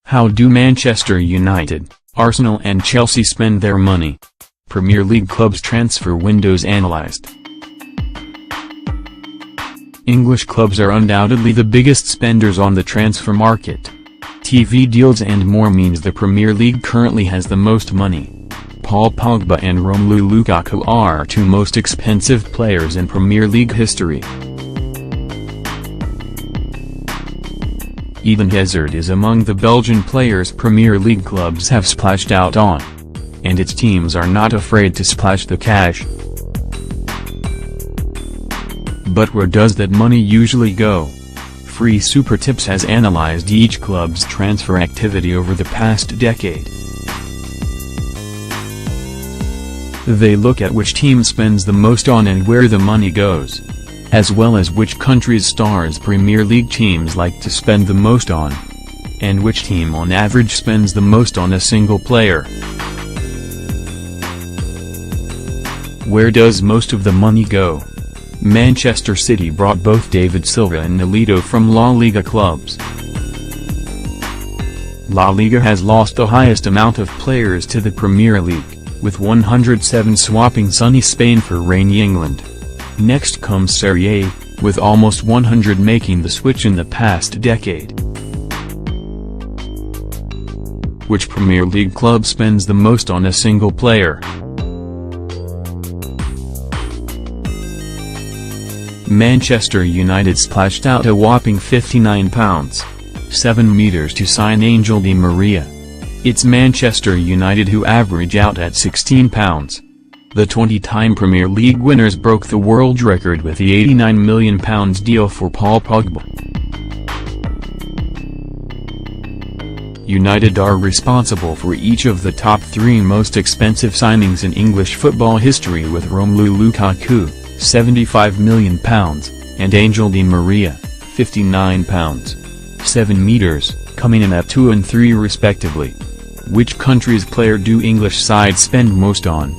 How do Manchester United, Arsenal and Chelsea spend their money? Premier League clubs' transfer windows analysed. English clubs are undoubtedly the biggest spenders on the transfer market. TV deals and more means the Premier League currently has the most money. Paul Pogba and Romelu Lukaku are two most expensive players in Premier League history. Eden Hazard is among the Belgian players Premier League clubs have splashed out on. And its teams are not afraid to splash the cash. But where does that money usually go? Free Super Tips has analyzed each club's transfer activity over the past decade. They look at which team spends the most on and where the money goes, as well as which country's stars Premier League teams like to spend the most on, and which team on average spends the most on a single player. Where does most of the money go? Manchester City brought both David Silva and Nolito from La Liga clubs. La Liga has lost the highest amount of players to the Premier League, with 107 swapping sunny Spain for rainy England. Next comes Serie A, with almost 100 making the switch in the past decade. Which Premier League club spends the most on a single player? Manchester United splashed out a whopping £59, 7 meters to sign Angel Di Maria. It's Manchester United who average out at £16. The 20-time Premier League winners broke the world record with the £89 million deal for Paul Pogba. United are responsible for each of the top three most expensive signings in English football history, with Romelu Lukaku, £75 million, and Angel Di Maria, £59, 7 meters, coming in at 2 and 3 respectively. Which country's player do English sides spend most on?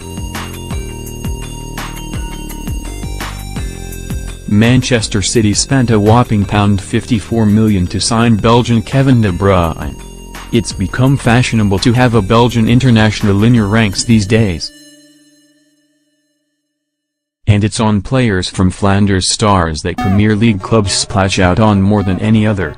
Manchester City spent a whopping £54 million to sign Belgian Kevin De Bruyne. It's become fashionable to have a Belgian international in your ranks these days. And it's on players from Flanders stars that Premier League clubs splash out on more than any other.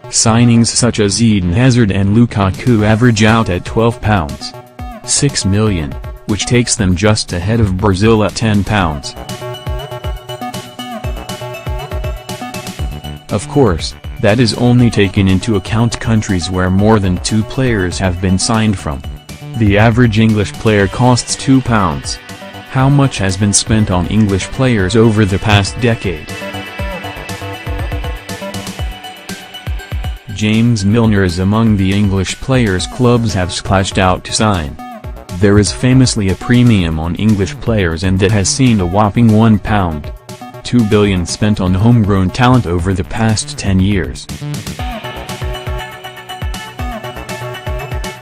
Signings such as Eden Hazard and Lukaku average out at £12, 6 million, which takes them just ahead of Brazil at £10. Of course, that is only taken into account countries where more than 2 players have been signed from. The average English player costs £2. How much has been spent on English players over the past decade? James Milner is among the English players clubs have splashed out to sign. There is famously a premium on English players, and that has seen a whopping £1.2 billion spent on homegrown talent over the past 10 years.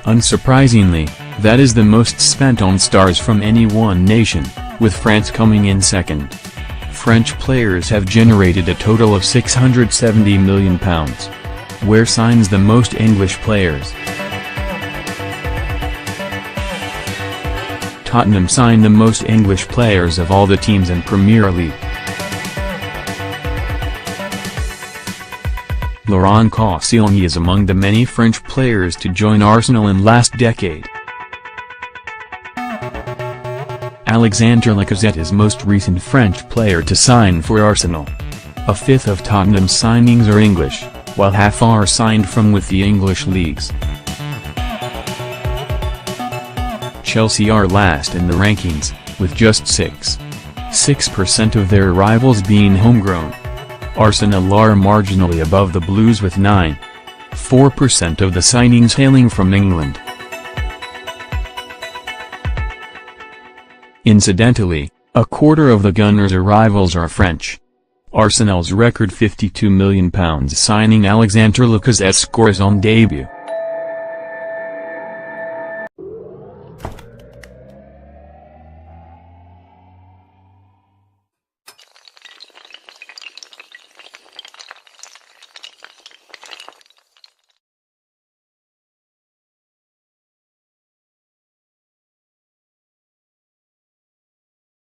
Unsurprisingly, that is the most spent on stars from any one nation, with France coming in second. French players have generated a total of £670 million. Where signs the most English players? Tottenham signed the most English players of all the teams in Premier League. Laurent Koscielny is among the many French players to join Arsenal in last decade. Alexandre Lacazette is most recent French player to sign for Arsenal. A fifth of Tottenham's signings are English, while half are signed from with the English leagues. Chelsea are last in the rankings, with just 6% of their arrivals being homegrown. Arsenal are marginally above the Blues with 9.4% of the signings hailing from England. Incidentally, a quarter of the Gunners' arrivals are French. Arsenal's record £52 million signing Alexandre Lacazette scores on debut.